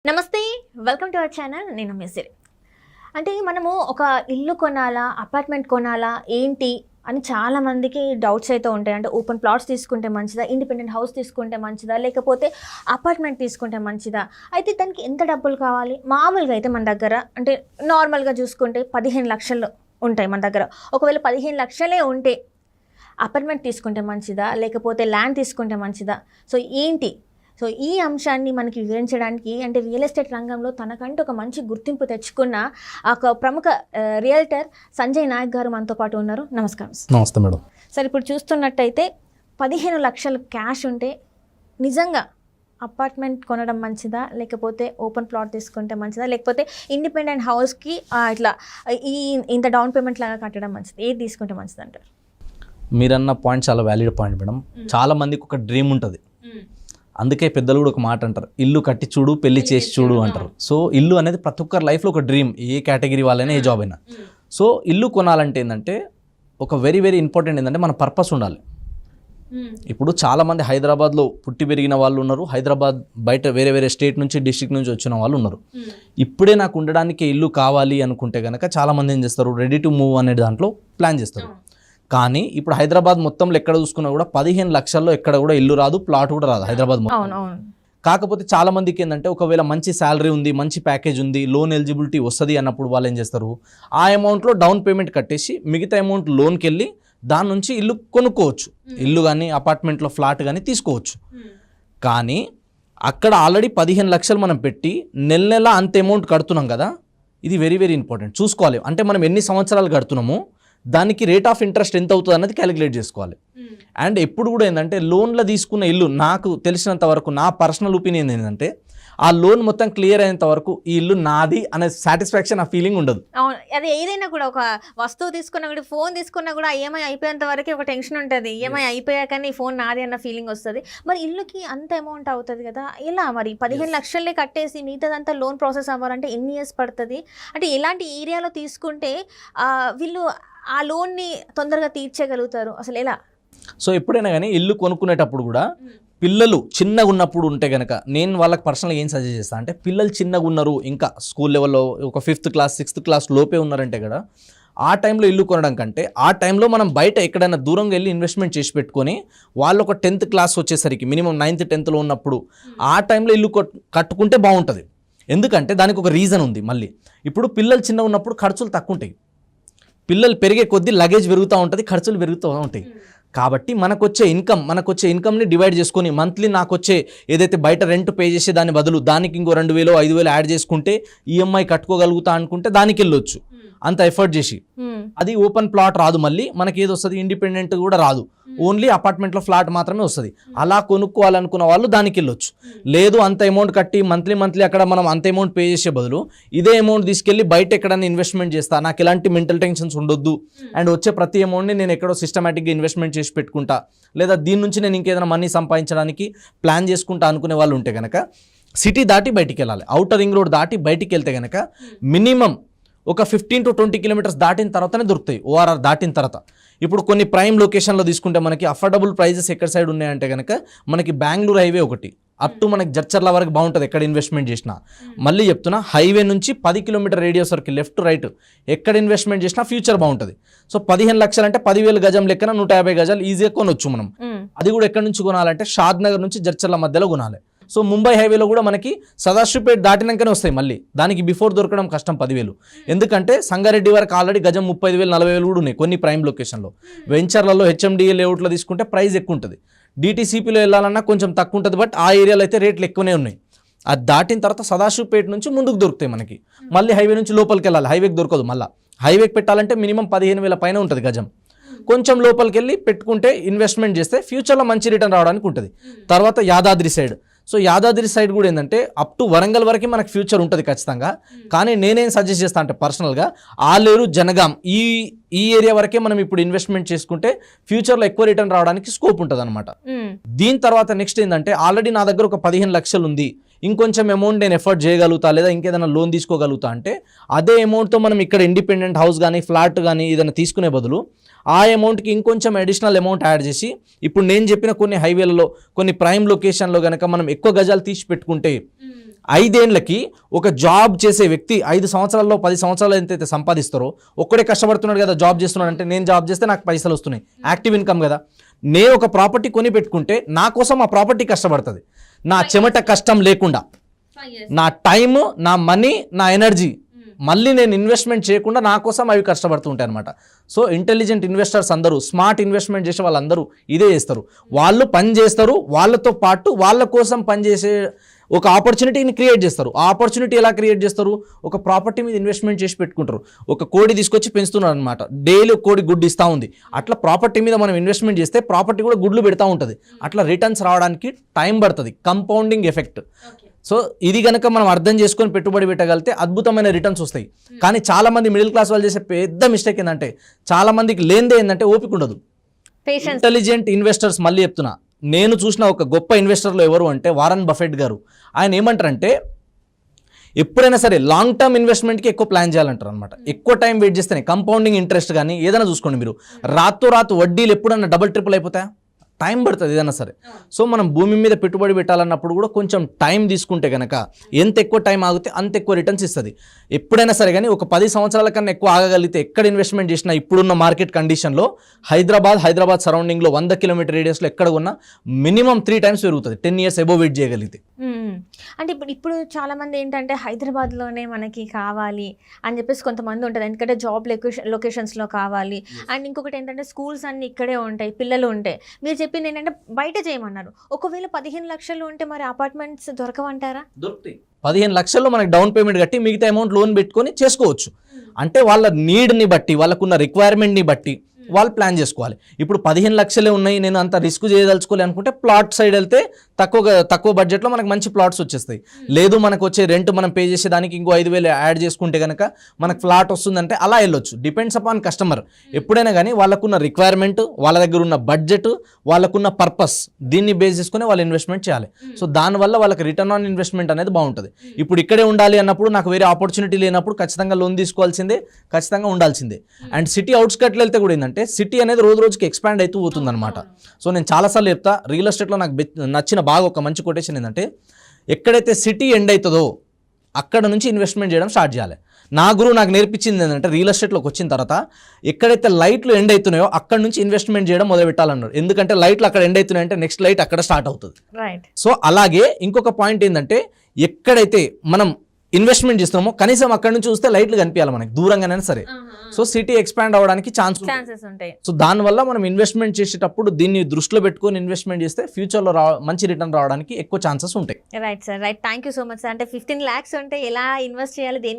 నమస్తే, welcome to our channel. నేను మిసిరి. అంటే మనము ఒక ఇల్లు కొనాలా, అపార్ట్మెంట్ కొనాలా ఏంటి అని చాలామందికి డౌట్స్ అయితే ఉంటాయి. అంటే ఓపెన్ ప్లాట్స్ తీసుకుంటే మంచిదా, ఇండిపెండెంట్ హౌస్ తీసుకుంటే మంచిదా, లేకపోతే అపార్ట్మెంట్ తీసుకుంటే మంచిదా, అయితే దానికి ఎంత డబ్బులు కావాలి? మామూలుగా అయితే మన దగ్గర అంటే నార్మల్గా చూసుకుంటే 15 లక్షలు ఉంటాయి మన దగ్గర. ఒకవేళ 15 లక్షలే ఉంటే అపార్ట్మెంట్ తీసుకుంటే మంచిదా, లేకపోతే ల్యాండ్ తీసుకుంటే మంచిదా? సో ఈ అంశాన్ని మనకి వివరించడానికి అంటే రియల్ ఎస్టేట్ రంగంలో తనకంటూ ఒక మంచి గుర్తింపు తెచ్చుకున్న ఒక ప్రముఖ రియల్టర్ సంజయ్ నాయక్ గారు మనతో పాటు ఉన్నారు. నమస్కారం. నమస్తే మేడం. సార్, ఇప్పుడు చూస్తున్నట్టయితే 15 లక్షలు క్యాష్ ఉంటే నిజంగా అపార్ట్మెంట్ కొనడం మంచిదా, లేకపోతే ఓపెన్ ప్లాట్ తీసుకుంటే మంచిదా, లేకపోతే ఇండిపెండెంట్ హౌస్కి ఇట్లా ఇంత డౌన్ పేమెంట్ లాగా కట్టడం మంచిది, ఏది తీసుకుంటే మంచిది అంటారు? మీరన్న పాయింట్ చాలా వ్యాలిడ్ పాయింట్ మేడం. చాలా మందికి ఒక డ్రీమ్ ఉంటుంది. అందుకే పెద్దలు కూడా ఒక మాట అంటారు, ఇల్లు కట్టి చూడు పెళ్లి చేసి చూడు అంటారు. సో ఇల్లు అనేది ప్రతి ఒక్కరి లైఫ్లో ఒక డ్రీమ్, ఏ కేటగిరీ వాళ్ళైనా ఏ జాబ్ అయినా. సో ఇల్లు కొనాలంటే ఏంటంటే ఒక వెరీ వెరీ ఇంపార్టెంట్ ఏంటంటే మన పర్పస్ ఉండాలి. ఇప్పుడు చాలామంది హైదరాబాద్లో పుట్టి పెరిగిన వాళ్ళు ఉన్నారు, హైదరాబాద్ బయట వేరే వేరే స్టేట్ నుంచి డిస్ట్రిక్ట్ నుంచి వచ్చిన వాళ్ళు ఉన్నారు. ఇప్పుడే నాకు ఉండడానికి ఇల్లు కావాలి అనుకుంటే కనుక చాలామంది ఏం చేస్తారు, రెడీ టు మూవ్ అనే దాంట్లో ప్లాన్ చేస్తారు. కానీ ఇప్పుడు హైదరాబాద్ మొత్తంలో ఎక్కడ చూసుకున్నా కూడా 15 లక్షల్లో ఎక్కడ కూడా ఇల్లు రాదు, ప్లాట్ కూడా రాదు హైదరాబాద్ మొత్తం. కాకపోతే చాలా మందికి ఏంటంటే ఒకవేళ మంచి శాలరీ ఉంది, మంచి ప్యాకేజ్ ఉంది, లోన్ ఎలిజిబిలిటీ వస్తుంది అన్నప్పుడు వాళ్ళు ఏం చేస్తారు, ఆ అమౌంట్లో డౌన్ పేమెంట్ కట్టేసి మిగతా అమౌంట్ లోన్కి వెళ్ళి దాని నుంచి ఇల్లు కొనుక్కోవచ్చు. ఇల్లు కానీ అపార్ట్మెంట్లో ఫ్లాట్ కానీ తీసుకోవచ్చు. కానీ అక్కడ ఆల్రెడీ 15 లక్షలు మనం పెట్టి నెల నెల అంత అమౌంట్ కడుతున్నాం కదా, ఇది వెరీ వెరీ ఇంపార్టెంట్ చూసుకోవాలి. అంటే మనం ఎన్ని సంవత్సరాలు కడుతున్నామో దానికి రేట్ ఆఫ్ ఇంట్రెస్ట్ ఎంత అవుతుంది అన్నది క్యాలిక్యులేట్ చేసుకోవాలి. అండ్ ఎప్పుడు కూడా ఏంటంటే లోన్లో తీసుకున్న ఇల్లు, నాకు తెలిసినంత వరకు నా పర్సనల్ ఒపీనియన్ ఏంటంటే ఆ లోన్ మొత్తం క్లియర్ అయ్యేంత వరకు ఈ ఇల్లు నాది అనే సాటిస్ఫాక్షన్, ఆ ఫీలింగ్ ఉండదు. అవును, అది ఏదైనా కూడా ఒక వస్తువు తీసుకున్నా కూడా, ఫోన్ తీసుకున్నా కూడా ఈఎంఐ అయిపోయేంత వరకు ఒక టెన్షన్ ఉంటుంది. ఈఎంఐ అయిపోయాకనే ఈ ఫోన్ నాది అన్న ఫీలింగ్ వస్తుంది. మరి ఇల్లుకి అంత అమౌంట్ అవుతుంది కదా, ఇలా మరి 15 లక్షలే కట్టేసి మిగతాదంతా లోన్ ప్రాసెస్ అవ్వాలంటే ఎన్ని ఇయర్స్ పడుతుంది? అంటే ఎలాంటి ఏరియాలో తీసుకుంటే వీళ్ళు ఆ లోన్ని తొందరగా తీర్చగలుగుతారు, అసలు ఎలా? సో ఎప్పుడైనా కానీ ఇల్లు కొనుక్కునేటప్పుడు కూడా పిల్లలు చిన్నగా ఉన్నప్పుడు ఉంటే కనుక నేను వాళ్ళకి పర్సనల్గా ఏం సజెస్ట్ చేస్తాను అంటే, పిల్లలు చిన్నగా ఉన్నారు, ఇంకా స్కూల్ లెవెల్లో ఒక 5th క్లాస్ 6th క్లాస్ లోపే ఉన్నారంటే కదా, ఆ టైంలో ఇల్లు కొనడం కంటే ఆ టైంలో మనం బయట ఎక్కడైనా దూరంగా వెళ్ళి ఇన్వెస్ట్మెంట్ చేసి పెట్టుకొని వాళ్ళు ఒక 10th క్లాస్ వచ్చేసరికి మినిమం 9th 10thలో ఉన్నప్పుడు ఆ టైంలో ఇల్లు కట్టుకుంటే బాగుంటుంది. ఎందుకంటే దానికి ఒక రీజన్ ఉంది. మళ్ళీ ఇప్పుడు పిల్లలు చిన్నగా ఉన్నప్పుడు ఖర్చులు తక్కువ ఉంటాయి, పిల్లలు పెరిగే కొద్దీ లగేజ్ పెరుగుతూ ఉంటుంది, ఖర్చులు పెరుగుతూ ఉంటాయి. కాబట్టి మనకొచ్చే ఇన్కమ్ని డివైడ్ చేసుకొని మంత్లీ నాకు వచ్చే ఏదైతే బయట రెంట్ పే చేసే దాని బదులు దానికి ఇంకో 2,000 5,000 యాడ్ చేసుకుంటే ఈఎంఐ కట్టుకోగలుగుతా అనుకుంటే దానికి వెళ్ళొచ్చు. అంత ఎఫర్ట్ చేసి అది ఓపెన్ ప్లాట్ రాదు, మళ్ళీ మనకి ఏది వస్తుంది, ఇండిపెండెంట్ కూడా రాదు, ఓన్లీ అపార్ట్మెంట్లో ఫ్లాట్ మాత్రమే వస్తుంది. అలా కొనుక్కోవాలనుకున్న వాళ్ళు దానికి వెళ్ళొచ్చు. లేదు అంత అమౌంట్ కట్టి మంత్లీ అక్కడ మనం అంత అమౌంట్ పే చేసే బదులు ఇదే అమౌంట్ తీసుకెళ్ళి బయట ఎక్కడైనా ఇన్వెస్ట్మెంట్ చేస్తా, నాకు ఎలాంటి మెంటల్ టెన్షన్స్ ఉండొద్దు, అండ్ వచ్చే ప్రతి అమౌంట్ని నేను ఎక్కడో సిస్టమేటిక్గా ఇన్వెస్ట్మెంట్ చేసి పెట్టుకుంటా, లేదా దీని నుంచి నేను ఇంకేదైనా మనీ సంపాదించడానికి ప్లాన్ చేసుకుంటా అనుకునే వాళ్ళు ఉంటే కనుక సిటీ దాటి బయటికి వెళ్ళాలి. ఔటర్ రింగ్ రోడ్ దాటి బయటికి వెళ్తే కనుక మినిమం ఒక 15 to 20 కిలోమీటర్స్ దాటిన తర్వాతనే దొరుకుతాయి, ఓఆర్ఆర్ దాటిన తర్వాత. ఇప్పుడు కొన్ని ప్రైమ్ లొకేషన్లో తీసుకుంటే మనకి అఫోర్డబుల్ ప్రైజెస్ ఎక్కడ సైడ్ ఉన్నాయంటే కనుక మనకి బెంగళూరు హైవే ఒకటి అప్ టు మనకి జడ్చర్ల వరకు బాగుంటుంది ఎక్కడ ఇన్వెస్ట్మెంట్ చేసినా. మళ్ళీ చెప్తున్నా, హైవే నుంచి 10 కిలోమీటర్ రేడియస్ వరకు లెఫ్ట్ రైట్ ఎక్కడ ఇన్వెస్ట్మెంట్ చేసినా ఫ్యూచర్ బాగుంటుంది. సో 15 లక్షలు అంటే 10,000 గజం లెక్కన 150 గజాలు ఈజీగా కొనొచ్చు మనం. అది కూడా ఎక్కడి నుంచి కొనాలంటే షాద్ నగర్ నుంచి జడ్చర్ల మధ్యలో కొనాలి. సో ముంబై హైవేలో కూడా మనకి సదాశివపేట దాటినాకనే వస్తాయి, మళ్ళీ దానికి బిఫోర్ దొరకడం కష్టం 10,000. ఎందుకంటే సంగారెడ్డి వరకు ఆల్రెడీ గజం 30,000 40,000 కూడా ఉన్నాయి కొన్ని ప్రైమ్ లొకేషన్లో. వెంచర్లలో హెచ్ఎండిఏ లేఅవుట్లో తీసుకుంటే ప్రైస్ ఎక్కువ ఉంటుంది, డిటీసీపీలో వెళ్ళాలన్నా కొంచెం తక్కువ ఉంటుంది, బట్ ఆ ఏరియాలో అయితే రేట్లు ఎక్కువనే ఉన్నాయి. అది దాటిన తర్వాత సదాశివపేట నుంచి ముందుకు దొరుకుతాయి మనకి, మళ్ళీ హైవే నుంచి లోపలికి వెళ్ళాలి, హైవేకి దొరకదు. మళ్ళీ హైవేకి పెట్టాలంటే మినిమం 15,000 పైన ఉంటుంది గజం. కొంచెం లోపలికి వెళ్ళి పెట్టుకుంటే ఇన్వెస్ట్మెంట్ చేస్తే ఫ్యూచర్లో మంచి రిటర్న్ రావడానికి ఉంటుంది. తర్వాత Yadadri side, so Yadadri side కూడా ఏంటంటే అప్ టు వరంగల్ వరకు మనకు ఫ్యూచర్ ఉంటుంది ఖచ్చితంగా. కానీ నేనేం సజెస్ట్ చేస్తాను అంటే పర్సనల్గా ఆలేరు జనగాం ఈ ఏరియా వరకే మనం ఇప్పుడు ఇన్వెస్ట్మెంట్ చేసుకుంటే ఫ్యూచర్లో ఎక్కువ రిటర్న్ రావడానికి స్కోప్ ఉంటుంది అనమాట. దీని తర్వాత నెక్స్ట్ ఏంటంటే ఆల్రెడీ నా దగ్గర ఒక 15 లక్షలు ఉంది, ఇంకొంచెం అమౌంట్ నేను ఎఫర్ట్ చేయగలుగుతా, లేదా ఇంకేదైనా లోన్ తీసుకోగలుగుతా అంటే అదే అమౌంట్తో మనం ఇక్కడ ఇండిపెండెంట్ హౌస్ కానీ ఫ్లాట్ కానీ ఏదైనా తీసుకునే బదులు ఆ అమౌంట్కి ఇంకొంచెం అడిషనల్ అమౌంట్ యాడ్ చేసి ఇప్పుడు నేను చెప్పిన కొన్ని హైవేలలో కొన్ని ప్రైమ్ లొకేషన్లో కనుక మనం ఎక్కువ గజాలు తీసి పెట్టుకుంటే 5 ఏళ్ళకి ఒక జాబ్ చేసే వ్యక్తి 5 సంవత్సరాల్లో 10 సంవత్సరాలు ఎంతైతే సంపాదిస్తారో ఒక్కడే కష్టపడుతున్నాడు కదా జాబ్ చేస్తున్నాడు అంటే, నేను జాబ్ చేస్తే నాకు పైసలు వస్తున్నాయి, యాక్టివ్ ఇన్కమ్ కదా. నేను ఒక ప్రాపర్టీ కొని పెట్టుకుంటే నా కోసం ఆ ప్రాపర్టీ కష్టపడుతుంది, నా చెమట కష్టం లేకుండా, నా టైం, నా మనీ, నా ఎనర్జీ మళ్ళీ నేను ఇన్వెస్ట్మెంట్ చేయకుండా నా కోసం అవి కష్టపడుతూ ఉంటాయి అనమాట. సో ఇంటెలిజెంట్ ఇన్వెస్టర్స్ అందరూ, స్మార్ట్ ఇన్వెస్ట్మెంట్ చేసే వాళ్ళందరూ ఇదే చేస్తారు. వాళ్ళు పని చేస్తారు, వాళ్ళతో పాటు వాళ్ళ కోసం పనిచేసే ఒక ఆపర్చునిటీని క్రియేట్ చేస్తారు. ఆ ఆపర్చునిటీ ఎలా క్రియేట్ చేస్తారు? ఒక ప్రాపర్టీ మీద ఇన్వెస్ట్మెంట్ చేసి పెట్టుకుంటారు. ఒక కోడి తీసుకొచ్చి పెంచుతున్నారు అనమాట, డైలీ కోడి గుడ్డు ఇస్తూ ఉంది. అట్లా ప్రాపర్టీ మీద మనం ఇన్వెస్ట్మెంట్ చేస్తే ప్రాపర్టీ కూడా గుడ్లు పెడతా ఉంటుంది. అట్లా రిటర్న్స్ రావడానికి టైం పడుతుంది, కంపౌండింగ్ ఎఫెక్ట్. సో ఇది కనుక మనం అర్థం చేసుకొని పెట్టుబడి పెట్టగలిగితే అద్భుతమైన రిటర్న్స్ వస్తాయి. కానీ చాలా మంది మిడిల్ క్లాస్ వాళ్ళు చేసే పెద్ద మిస్టేక్ ఏంటంటే, చాలా మందికి లేనిదే ఏంటంటే ఓపిక ఉండదు. ఇంటెలిజెంట్ ఇన్వెస్టర్స్, మళ్ళీ చెప్తున్నా, నేను చూసిన ఒక గొప్ప ఇన్వెస్టర్లు ఎవరు అంటే వారన్ బఫెట్ గారు. ఆయన ఏమంటారంటే, ఎప్పుడైనా సరే లాంగ్ టర్మ్ ఇన్వెస్ట్మెంట్కి ఎక్కువ ప్లాన్ చేయాలంటారు అనమాట. ఎక్కువ టైం వెయిట్ చేస్తేనే కంపౌండింగ్ ఇంట్రెస్ట్ కానీ ఏదైనా చూసుకోండి మీరు, రాత్రి వడ్డీలు ఎప్పుడన్నా డబుల్ ట్రిపుల్ అయిపోతాయా? టైం పడుతుంది ఏదైనా సరే. సో మనం భూమి మీద పెట్టుబడి పెట్టాలన్నప్పుడు కూడా కొంచెం టైం తీసుకుంటే కనుక, ఎంత ఎక్కువ టైం ఆగితే అంత ఎక్కువ రిటర్న్స్ ఇస్తుంది ఎప్పుడైనా సరే. కానీ ఒక 10 సంవత్సరాల కన్నా ఎక్కువ ఆగగలిగితే ఎక్కడ ఇన్వెస్ట్మెంట్ చేసినా ఇప్పుడున్న మార్కెట్ కండిషన్లో హైదరాబాద్ సరౌండింగ్లో 100 కిలోమీటర్ రేడియస్లో ఎక్కడ ఉన్నా మినిమం 3 times పెరుగుతుంది 10 years అబోవ్ వెయిట్ చేయగలిగితే. అంటే ఇప్పుడు చాలా మంది ఏంటంటే హైదరాబాద్లోనే మనకి కావాలి అని చెప్పేసి కొంతమంది ఉంటుంది, ఎందుకంటే జాబ్ లొకేషన్స్లో కావాలి. అండ్ ఇంకొకటి ఏంటంటే స్కూల్స్ అన్ని ఇక్కడే ఉంటాయి, పిల్లలు ఉంటాయి. మీరు చెప్పింది ఏంటంటే బయట చేయమన్నారు. ఒకవేళ 15 లక్షలు ఉంటే మరి అపార్ట్మెంట్స్ దొరకవంటారా? దొరుకుతాయి. 15 లక్షల్లో మనకి డౌన్ పేమెంట్ కట్టి మిగతా అమౌంట్ లోన్ పెట్టుకొని చేసుకోవచ్చు. అంటే వాళ్ళ నీడ్ని బట్టి, వాళ్ళకున్న రిక్వైర్మెంట్ని బట్టి వాళ్ళు ప్లాన్ చేసుకోవాలి. ఇప్పుడు 15 లక్షలే ఉన్నాయి, నేను అంత రిస్క్ చేయదలుచుకోవాలి అనుకుంటే ప్లాట్ సైడ్ వెళ్తే తక్కువ బడ్జెట్లో మనకు మంచి ప్లాట్స్ వచ్చేస్తాయి. లేదు మనకు వచ్చే రెంట్ మనం పే చేసేదానికి ఇంకో 5,000 యాడ్ చేసుకుంటే కనుక మనకు ఫ్లాట్ వస్తుందంటే అలా వెళ్ళొచ్చు. Depends upon customer. ఎప్పుడైనా కానీ వాళ్ళకున్న రిక్వైర్మెంట్, వాళ్ళ దగ్గర ఉన్న బడ్జెట్, వాళ్ళకున్న పర్పస్, దీన్ని బేస్ చేసుకుని వాళ్ళు ఇన్వెస్ట్మెంట్ చేయాలి. సో దానివల్ల వాళ్ళకి రిటర్న్ ఆన్ ఇన్వెస్ట్మెంట్ అనేది బాగుంటుంది. ఇప్పుడు ఇక్కడే ఉండాలి అన్నప్పుడు, నాకు వేరే ఆపర్చునిటీ లేనప్పుడు ఖచ్చితంగా లోన్ తీసుకోవాల్సిందే, ఖచ్చితంగా ఉండాల్సిందే. అండ్ సిటీ అవుట్స్కట్లో వెళ్తే కూడా ఏంటంటే సిటీ అనేది రోజు రోజుకి ఎక్స్పాండ్ అవుతూ పోతుంది అనమాట. సో నేను చాలాసార్లు చెప్తా, రియల్ ఎస్టేట్లో నాకు నచ్చిన బాగా ఒక మంచి కొటేషన్ ఏంటంటే, ఎక్కడైతే సిటీ ఎండ్ అవుతుందో అక్కడ నుంచి ఇన్వెస్ట్మెంట్ చేయడం స్టార్ట్ చేయాలి. నా గురువు నాకు నేర్పించింది ఏంటంటే, రియల్ ఎస్టేట్లోకి వచ్చిన తర్వాత ఎక్కడైతే లైట్లు ఎండ్ అవుతున్నాయో అక్కడ నుంచి ఇన్వెస్ట్మెంట్ చేయడం మొదలు పెట్టాలన్నారు. ఎందుకంటే లైట్లు అక్కడ ఎండ్ అవుతున్నాయంటే నెక్స్ట్ లైట్ అక్కడ స్టార్ట్ అవుతుంది. సో అలాగే ఇంకొక పాయింట్ ఏంటంటే, ఎక్కడైతే మనం ఇన్వెస్ట్మెంట్ చేస్తున్నామో కనీసం అక్కడ నుంచి చూస్తే లైట్లు కనిపించాలి మనకి, దూరంగానైనా సరే. సో సిటీ ఎక్స్పాండ్ అవ్వడానికి ఛాన్సెస్ ఉంటాయి. సో దానివల్ల మనం ఇన్వెస్ట్మెంట్ చేసేటప్పుడు దీన్ని దృష్టిలో పెట్టుకొని ఇన్వెస్ట్మెంట్ చేస్తే ఫ్యూచర్లో మంచి రిటర్న్ రావడానికి ఎక్కువ ఛాన్సెస్ ఉంటాయి. Right sir, right. Thank you so much sir. అంటే 15 lakhs ఉంటే ఎలా ఇన్వెస్ట్ చేయాలి,